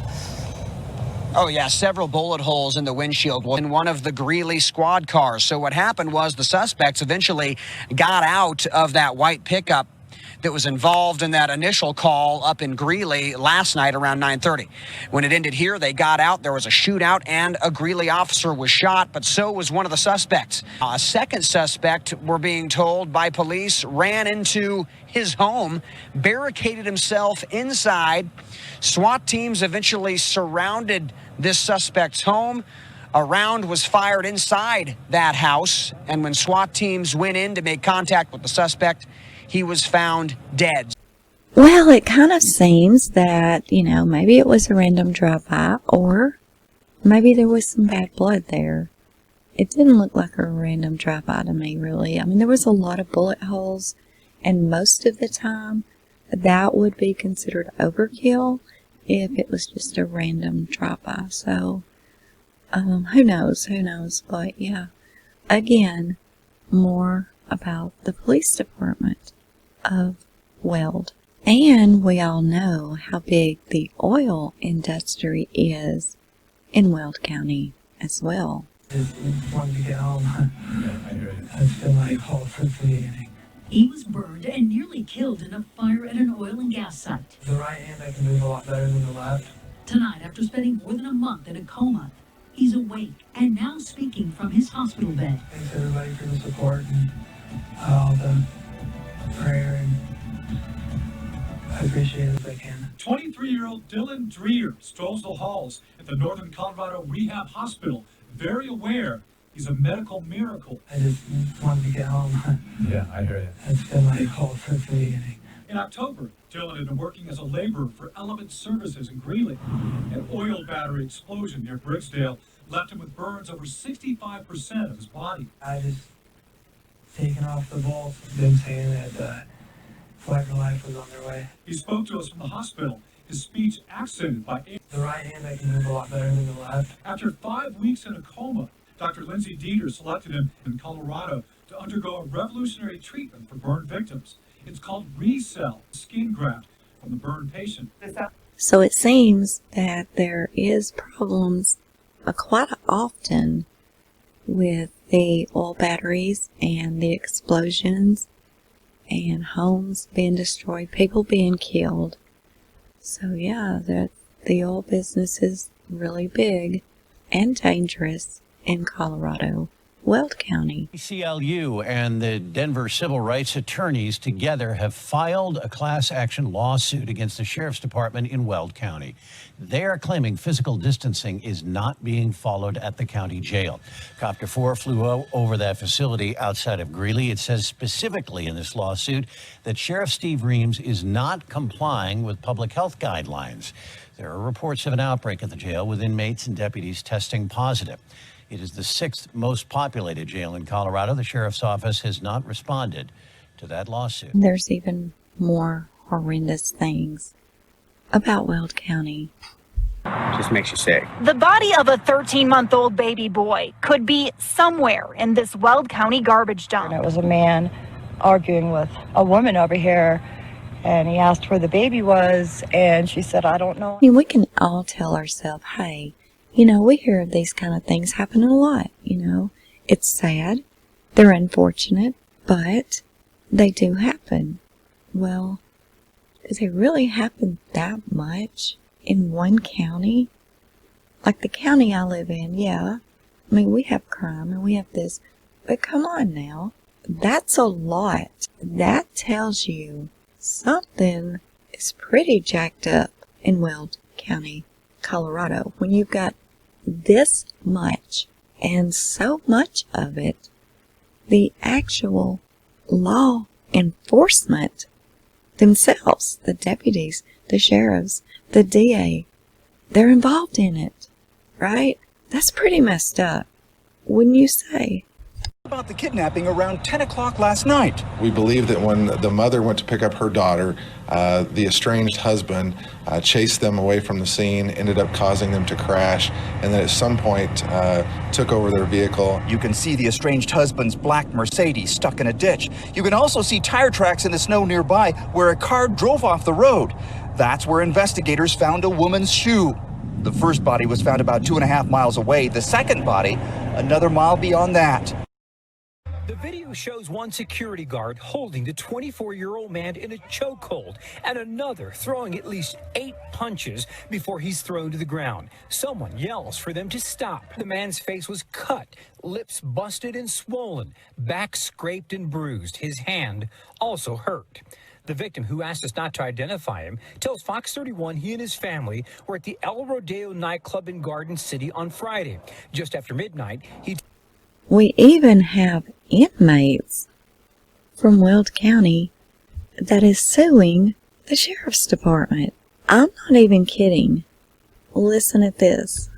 Speaker 19: Oh, yeah, several bullet holes in the windshield in one of the Greeley squad cars. So what happened was the suspects eventually got out of that white pickup that was involved in that initial call up in Greeley last night around 9:30. When it ended here, they got out. There was a shootout and a Greeley officer was shot, but so was one of the suspects. A second suspect, we're being told by police, ran into his home, barricaded himself inside. SWAT teams eventually surrounded this suspect's home. A round was fired inside that house, and when SWAT teams went in to make contact with the suspect, he was found dead.
Speaker 1: Well, it kind of seems that, maybe it was a random drive-by, or maybe there was some bad blood there. It didn't look like a random drive-by to me, really. I mean, there was a lot of bullet holes, and most of the time, that would be considered overkill if it was just a random drive-by. So, who knows, but yeah. Again, more about the police department of Weld. And we all know how big the oil industry is in Weld County as well.
Speaker 20: Just wanted to get home. It's been like home since the beginning.
Speaker 21: He was burned and nearly killed in a fire at an oil and gas site.
Speaker 20: The right hand I can move a lot better than the left.
Speaker 21: Tonight, after spending more than a month in a coma, he's awake and now speaking from his hospital bed.
Speaker 20: Thanks everybody for the support and all the prayer, and I appreciate it if I can.
Speaker 22: 23-year-old Dylan Dreer strolls the halls at the Northern Colorado Rehab Hospital, very aware he's a medical miracle.
Speaker 20: I just wanted to get home.
Speaker 22: Yeah, I heard it.
Speaker 20: It's been like home since the beginning.
Speaker 22: In October, Dylan had been working as a laborer for Element Services in Greeley. An oil battery explosion near Briggsdale left him with burns over 65% of his body.
Speaker 20: I just taken off the bolts, been saying that Flight for Life was on their way.
Speaker 22: He spoke to us from the hospital, his speech accented by
Speaker 20: the right hand I can move a lot better than the left.
Speaker 22: After 5 weeks in a coma, Dr. Lindsay Dieter selected him in Colorado to undergo a revolutionary treatment for burn victims. It's called ReCell, skin graft from the burn patient.
Speaker 1: So it seems that there is problems quite often with the oil batteries and the explosions and homes being destroyed, people being killed. So yeah, the oil business is really big and dangerous in Colorado, Weld County.
Speaker 23: ACLU and the Denver civil rights attorneys together have filed a class action lawsuit against the sheriff's department in Weld County. They are claiming physical distancing is not being followed at the county jail. Copter 4 flew over that facility outside of Greeley. It says specifically in this lawsuit that Sheriff Steve Reams is not complying with public health guidelines. There are reports of an outbreak at the jail with inmates and deputies testing positive. It is the 6th most populated jail in Colorado. The sheriff's office has not responded to that lawsuit.
Speaker 1: There's even more horrendous things about Weld County.
Speaker 24: Just makes you sick.
Speaker 11: The body of a 13-month-old baby boy could be somewhere in this Weld County garbage dump.
Speaker 25: And it was a man arguing with a woman over here, and he asked where the baby was, and she said, I don't know.
Speaker 1: I mean, we can all tell ourselves, hey, we hear of these kind of things happening a lot, It's sad, they're unfortunate, but they do happen. Well, does it really happen that much in one county? Like the county I live in, yeah. I mean, we have crime and we have this, but come on now. That's a lot. That tells you something is pretty jacked up in Weld County, Colorado, when you've got this much and so much of it. The actual law enforcement themselves, the deputies, the sheriffs, the DA, they're involved in it, right? That's pretty messed up, wouldn't you say?
Speaker 9: About the kidnapping around 10 o'clock last night.
Speaker 16: We believe that when the mother went to pick up her daughter, the estranged husband chased them away from the scene, ended up causing them to crash, and then at some point took over their vehicle.
Speaker 9: You can see the estranged husband's black Mercedes stuck in a ditch. You can also see tire tracks in the snow nearby where a car drove off the road. That's where investigators found a woman's shoe. The first body was found about 2.5 miles away. The second body, another mile beyond that.
Speaker 26: The video shows one security guard holding the 24-year-old man in a chokehold and another throwing at least 8 punches before he's thrown to the ground. Someone yells for them to stop. The man's face was cut, lips busted and swollen, back scraped and bruised. His hand also hurt. The victim, who asked us not to identify him, tells Fox 31 he and his family were at the El Rodeo nightclub in Garden City on Friday. Just after midnight,
Speaker 1: We even have inmates from Weld County that is suing The sheriff's department. I'm not even kidding. Listen at this.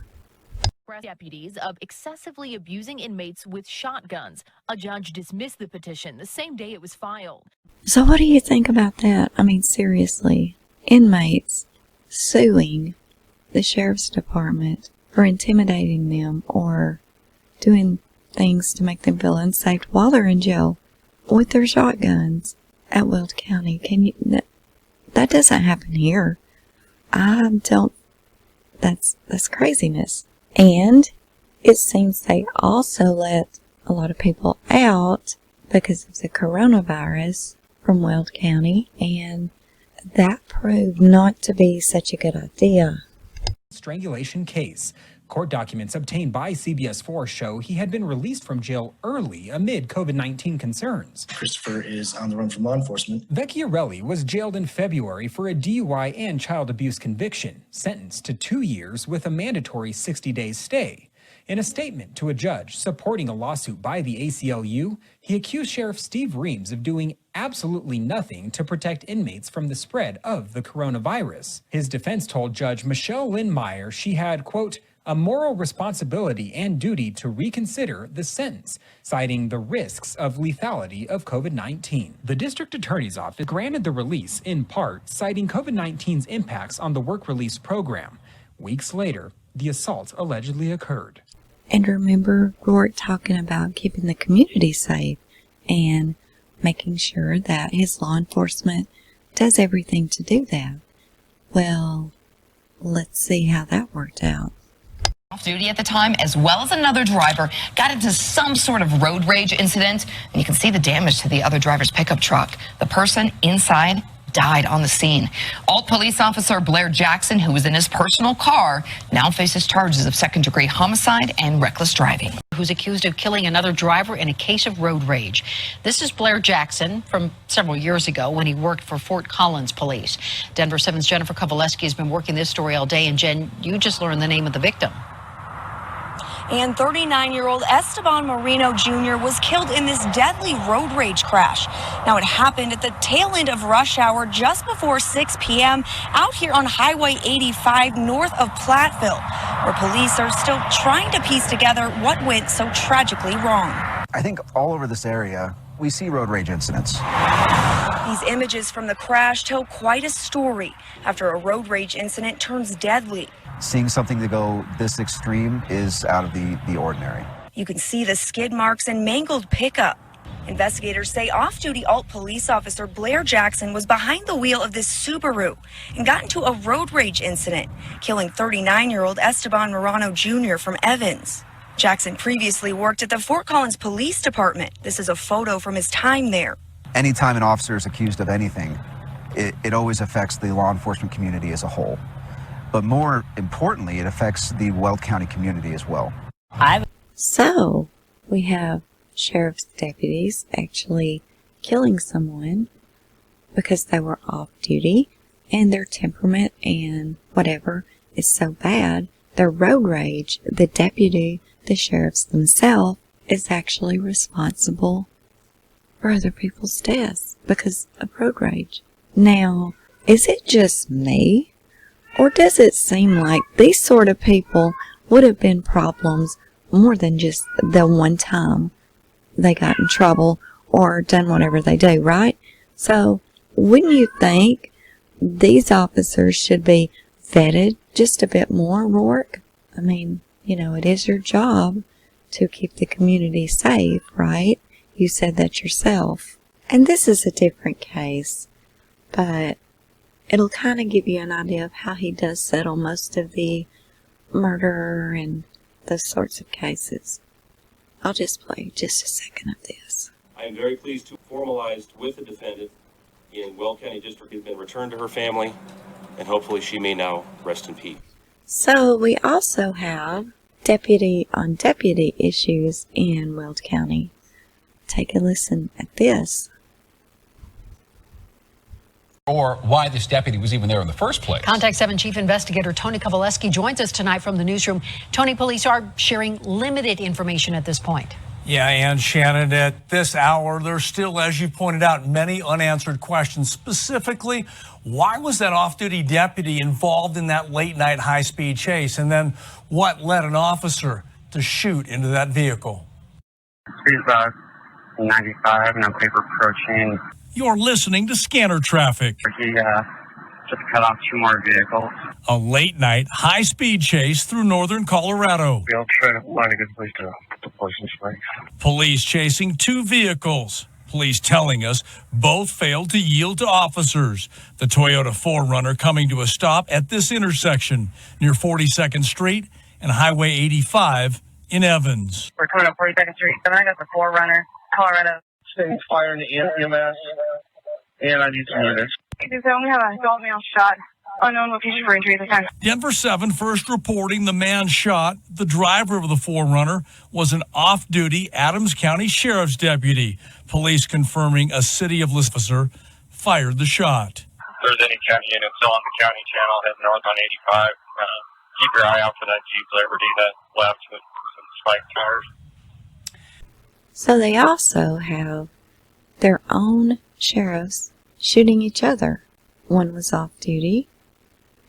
Speaker 2: Deputies of excessively abusing inmates with shotguns. A judge dismissed the petition the same day it was filed.
Speaker 1: So what do you think about that? I mean, seriously. Inmates suing the sheriff's department for intimidating them or doing things to make them feel unsafe while they're in jail with their shotguns at Weld County. That doesn't happen here. That's craziness. And it seems they also let a lot of people out because of the coronavirus from Weld County, and that proved not to be such a good idea.
Speaker 3: Strangulation case. Court documents obtained by CBS 4 show he had been released from jail early amid COVID-19 concerns.
Speaker 12: Christopher is on the run from law enforcement.
Speaker 3: Vecchiarelli was jailed in February for a DUI and child abuse conviction, sentenced to 2 years with a mandatory 60-day stay. In a statement to a judge supporting a lawsuit by the ACLU, he accused Sheriff Steve Reams of doing absolutely nothing to protect inmates from the spread of the coronavirus. His defense told Judge Michelle Lynn Meyer she had, quote, a moral responsibility and duty to reconsider the sentence, citing the risks of lethality of COVID-19. The district attorney's office granted the release in part, citing COVID-19's impacts on the work release program. Weeks later, the assault allegedly occurred.
Speaker 1: And remember Rourke talking about keeping the community safe and making sure that his law enforcement does everything to do that. Well, let's see how that worked out.
Speaker 4: Off duty at the time, as well as another driver, got into some sort of road rage incident, and you can see the damage to the other driver's pickup truck. The person inside died on the scene. Alt police officer Blair Jackson, who was in his personal car, now faces charges of second-degree homicide and reckless driving.
Speaker 7: Who's accused of killing another driver in a case of road rage. This is Blair Jackson from several years ago when he worked for Fort Collins Police. Denver 7's Jennifer Kowaleski has been working this story all day, and Jen, you just learned the name of the victim.
Speaker 5: And 39-year-old Esteban Moreno Jr. was killed in this deadly road rage crash. Now, it happened at the tail end of rush hour just before 6 p.m. out here on Highway 85 north of Platteville, where police are still trying to piece together what went so tragically wrong.
Speaker 6: I think all over this area, we see road rage incidents.
Speaker 5: These images from the crash tell quite a story after a road rage incident turns deadly.
Speaker 6: Seeing something to go this extreme is out of the ordinary.
Speaker 5: You can see the skid marks and mangled pickup. Investigators say off-duty Alt police officer Blair Jackson was behind the wheel of this Subaru and got into a road rage incident, killing 39-year-old Esteban Moreno Jr. from Evans. Jackson previously worked at the Fort Collins Police Department. This is a photo from his time there.
Speaker 6: Anytime an officer is accused of anything, it always affects the law enforcement community as a whole. But more importantly, it affects the Weld County community as well.
Speaker 1: So, we have sheriff's deputies actually killing someone because they were off duty and their temperament and whatever is so bad, their road rage, the deputy, the sheriffs themselves, is actually responsible for other people's deaths because of road rage. Now, is it just me? Or does it seem like these sort of people would have been problems more than just the one time they got in trouble or done whatever they do, right? So, wouldn't you think these officers should be vetted just a bit more, Rourke? I mean, you know, it is your job to keep the community safe, right? You said that yourself. And this is a different case, but it'll kind of give you an idea of how he does settle most of the murder and those sorts of cases. I'll just play just a second of this.
Speaker 8: I am very pleased to formalize with the defendant in Weld County District has been returned to her family, and hopefully she may now rest in peace.
Speaker 1: So we also have deputy on deputy issues in Weld County. Take a listen at this.
Speaker 27: Or why this deputy was even there in the first place.
Speaker 7: Contact 7 Chief Investigator Tony Kowaleski joins us tonight from the newsroom. Tony, police are sharing limited information at this point.
Speaker 10: Yeah, and Shannon, at this hour, there's still, as you pointed out, many unanswered questions. Specifically, why was that off-duty deputy involved in that late-night high-speed chase? And then what led an officer to shoot into that vehicle?
Speaker 13: Speed bus, 95, no paper approaching.
Speaker 10: You're listening to Scanner Traffic.
Speaker 13: He just cut off 2 more vehicles.
Speaker 10: A late-night high-speed chase through northern Colorado.
Speaker 13: We'll try to find a good place to deploy some spikes.
Speaker 10: Police chasing 2 vehicles. Police telling us both failed to yield to officers. The Toyota 4Runner coming to a stop at this intersection near 42nd Street and Highway 85 in Evans.
Speaker 13: We're coming up 42nd Street, and I got the 4Runner, Colorado. Staying fire in the EMS, and I need some units. We have an adult male shot. Unknown location for injury at the time.
Speaker 10: Denver 7 first reporting the man shot, the driver of the 4Runner, was an off-duty Adams County Sheriff's deputy. Police confirming a City of Lis officer fired the shot.
Speaker 13: If there's any county units on the county channel heading north on 85, keep your eye out for that Jeep Liberty that left with some spiked tires.
Speaker 1: So they also have their own sheriffs shooting each other. One was off duty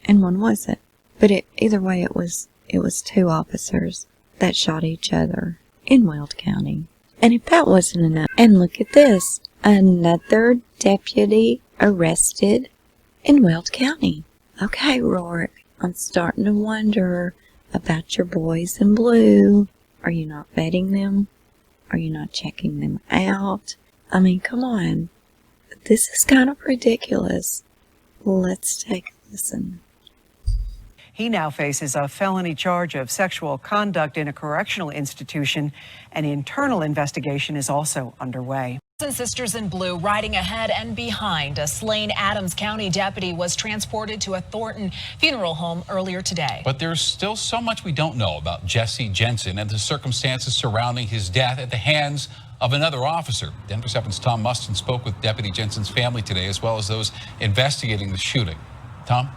Speaker 1: and one wasn't. But either way, it was 2 officers that shot each other in Weld County. And if that wasn't enough, and look at this, another deputy arrested in Weld County. Okay, Rourke, I'm starting to wonder about your boys in blue. Are you not vetting them? Are you not checking them out? I mean, come on. This is kind of ridiculous. Let's take a listen.
Speaker 14: He now faces a felony charge of sexual conduct in a correctional institution. An internal investigation is also underway.
Speaker 15: Sisters in Blue riding ahead and behind a slain Adams County deputy was transported to a Thornton funeral home earlier today.
Speaker 27: But there's still so much we don't know about Jesse Jensen and the circumstances surrounding his death at the hands of another officer. Denver 7's Tom Mustin spoke with Deputy Jensen's family today, as well as those investigating the shooting. Tom?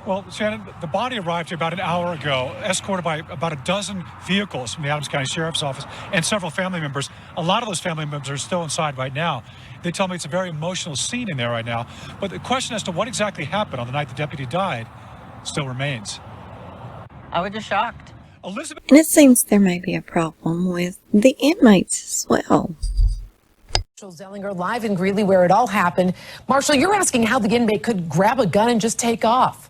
Speaker 22: Well, Shannon, the body arrived here about an hour ago, escorted by about a dozen vehicles from the Adams County Sheriff's Office and several family members. A lot of those family members are still inside right now. They tell me it's a very emotional scene in there right now. But the question as to what exactly happened on the night the deputy died still remains.
Speaker 15: I was just shocked.
Speaker 22: Elizabeth.
Speaker 1: And it seems there may be a problem with the inmates as well.
Speaker 17: Marshall Zellinger live in Greeley where it all happened. Marshall, you're asking how the inmate could grab a gun and just take off.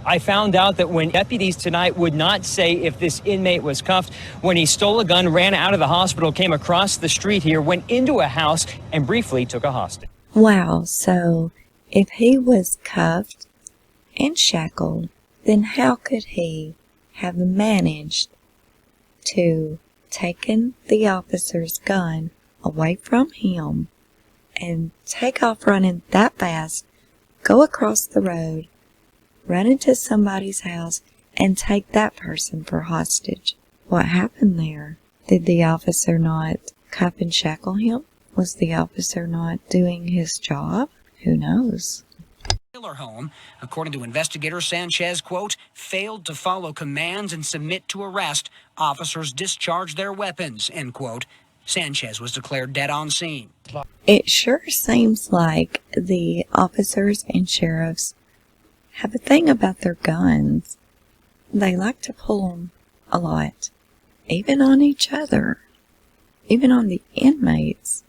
Speaker 18: I found out that when deputies tonight would not say if this inmate was cuffed, when he stole a gun, ran out of the hospital, came across the street here, went into a house, and briefly took a hostage.
Speaker 1: Wow, so if he was cuffed and shackled, then how could he have managed to taken the officer's gun away from him and take off running that fast, go across the road, run into somebody's house, and take that person for hostage? What happened there? Did the officer not cuff and shackle him? Was the officer not doing his job? Who knows?
Speaker 19: Home, according to investigator Sanchez, quote, failed to follow commands and submit to arrest. Officers discharged their weapons, end quote. Sanchez was declared dead on scene.
Speaker 1: It sure seems like the officers and sheriffs have a thing about their guns. They like to pull them a lot, even on each other, even on the inmates.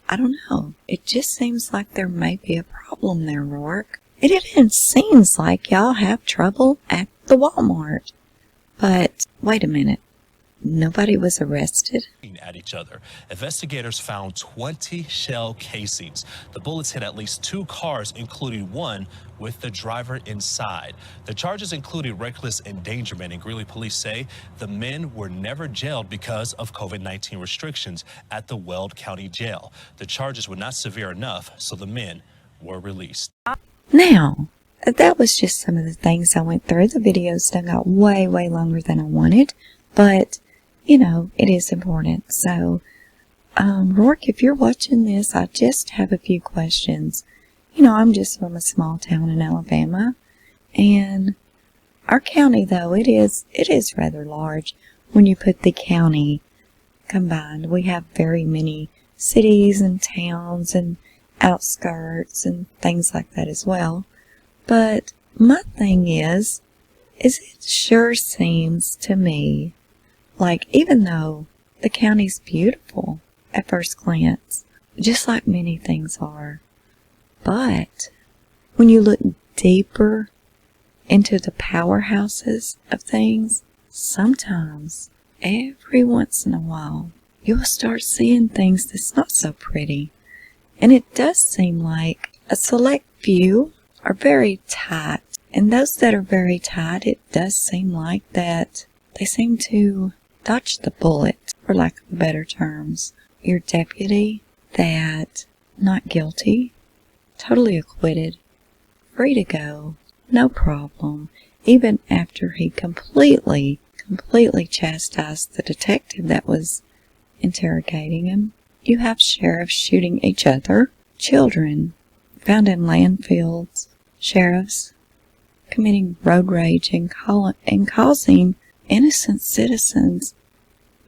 Speaker 1: I don't know. It just seems like there may be a problem there, Rourke. It even seems like y'all have trouble at the Walmart. But wait a minute. Nobody was arrested?
Speaker 28: At each other. Investigators found 20 shell casings. The bullets hit at least 2 cars, including one with the driver inside. The charges included reckless endangerment, and Greeley police say the men were never jailed because of COVID-19 restrictions at the Weld County Jail. The charges were not severe enough, so the men were released.
Speaker 1: Now, that was just some of the things I went through. The video still got way, way longer than I wanted, but you know, it is important. So, Rourke, if you're watching this, I just have a few questions. You know, I'm just from a small town in Alabama, and our county, though, it is rather large when you put the county combined. We have very many cities and towns and outskirts and things like that as well. But my thing is it sure seems to me like, even though the county's beautiful at first glance, just like many things are, but when you look deeper into the powerhouses of things, sometimes, every once in a while, you'll start seeing things that's not so pretty. And it does seem like a select few are very tight. And those that are very tight, it does seem like that they seem to dodge the bullet, for lack of better terms. Your deputy that not guilty, totally acquitted, free to go, no problem, even after he completely chastised the detective that was interrogating him. You have sheriffs shooting each other, children found in landfills, sheriffs committing road rage and causing innocent citizens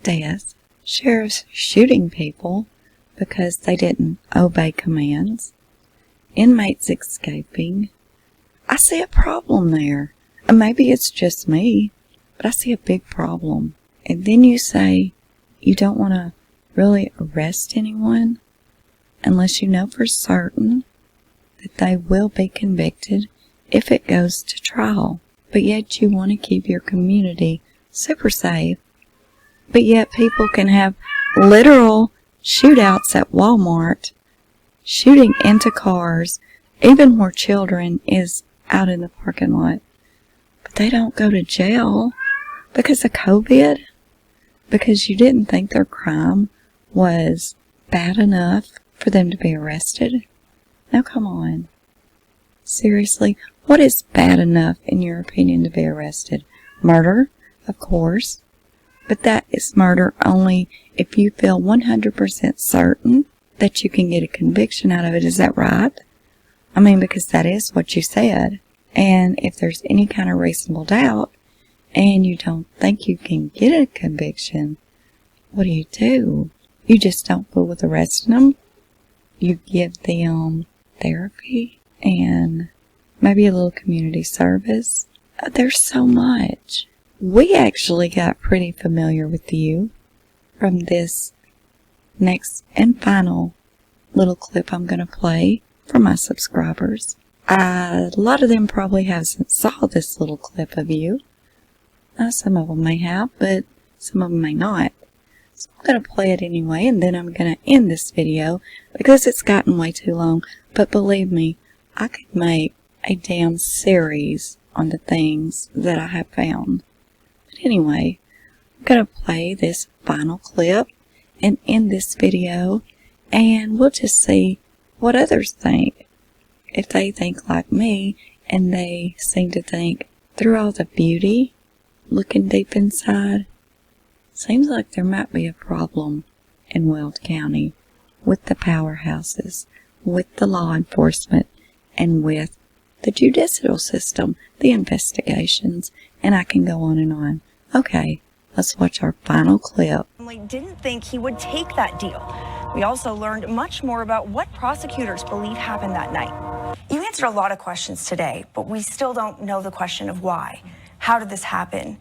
Speaker 1: death, sheriffs shooting people because they didn't obey commands, inmates escaping. I see a problem there. And maybe it's just me, but I see a big problem. And then you say you don't want to really arrest anyone unless you know for certain that they will be convicted if it goes to trial. But yet you want to keep your community super safe. But yet people can have literal shootouts at Walmart, shooting into cars, even where children is out in the parking lot. But they don't go to jail because of COVID, because you didn't think their crime was bad enough for them to be arrested. Now come on. Seriously, what is bad enough in your opinion to be arrested? Murder, of course. But that is murder only if you feel 100% certain that you can get a conviction out of it. Is that right? I mean, because that is what you said. And if there's any kind of reasonable doubt and you don't think you can get a conviction, what do? You just don't fool with arresting them. You give them therapy and maybe a little community service. There's so much. We actually got pretty familiar with you from this next and final little clip I'm going to play for my subscribers. A lot of them probably haven't saw this little clip of you. Some of them may have, but some of them may not. So I'm going to play it anyway, and then I'm going to end this video because it's gotten way too long. But believe me, I could make a damn series on the things that I have found. But anyway, I'm going to play this final clip and end this video, and we'll just see what others think. If they think like me, and they seem to think through all the beauty, looking deep inside, seems like there might be a problem in Weld County with the powerhouses, with the law enforcement, and with the judicial system, the investigations, and I can go on and on. Okay, let's watch our final clip.
Speaker 5: Didn't think he would take that deal. We also learned much more about what prosecutors believe happened that night. You answered a lot of questions today, but we still don't know the question of why. How did this happen?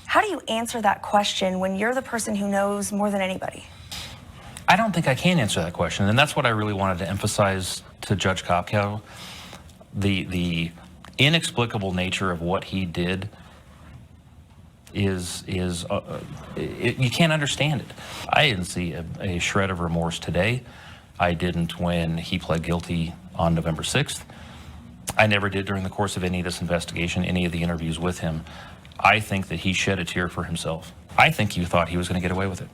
Speaker 5: How do you answer that question when you're the person who knows more than anybody?
Speaker 9: I don't think I can answer that question, and that's what I really wanted to emphasize to Judge Kopkow. The inexplicable nature of what he did is you can't understand it. I didn't see a shred of remorse today. I didn't when he pled guilty on November 6th. I never did during the course of any of this investigation, any of the interviews with him. I think that he shed a tear for himself. I think he thought he was going to get away with it.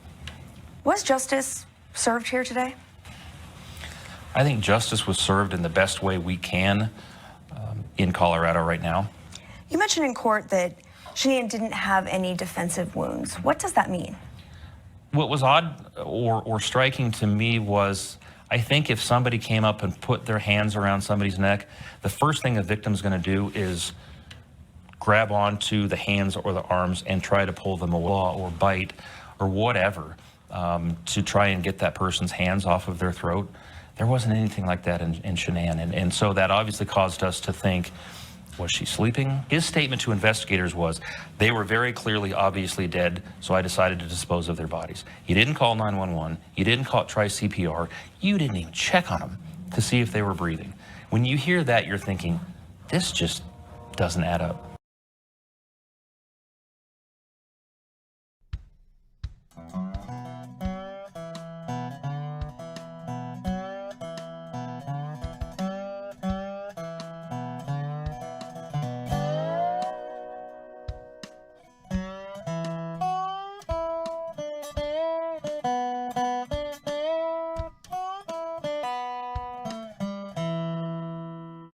Speaker 5: Was justice served here today?
Speaker 9: I think justice was served in the best way we can in Colorado right now.
Speaker 5: You mentioned in court that Sheehan didn't have any defensive wounds. What does that mean?
Speaker 9: What was odd or striking to me was, I think if somebody came up and put their hands around somebody's neck, the first thing a victim's going to do is grab onto the hands or the arms and try to pull them away or bite or whatever. to try and get that person's hands off of their throat. There wasn't anything like that in Shanann. And so that obviously caused us to think, was she sleeping? His statement to investigators was, they were very clearly, obviously dead, so I decided to dispose of their bodies. You didn't call 911. You didn't try CPR. You didn't even check on them to see if they were breathing. When you hear that, you're thinking, this just doesn't add up.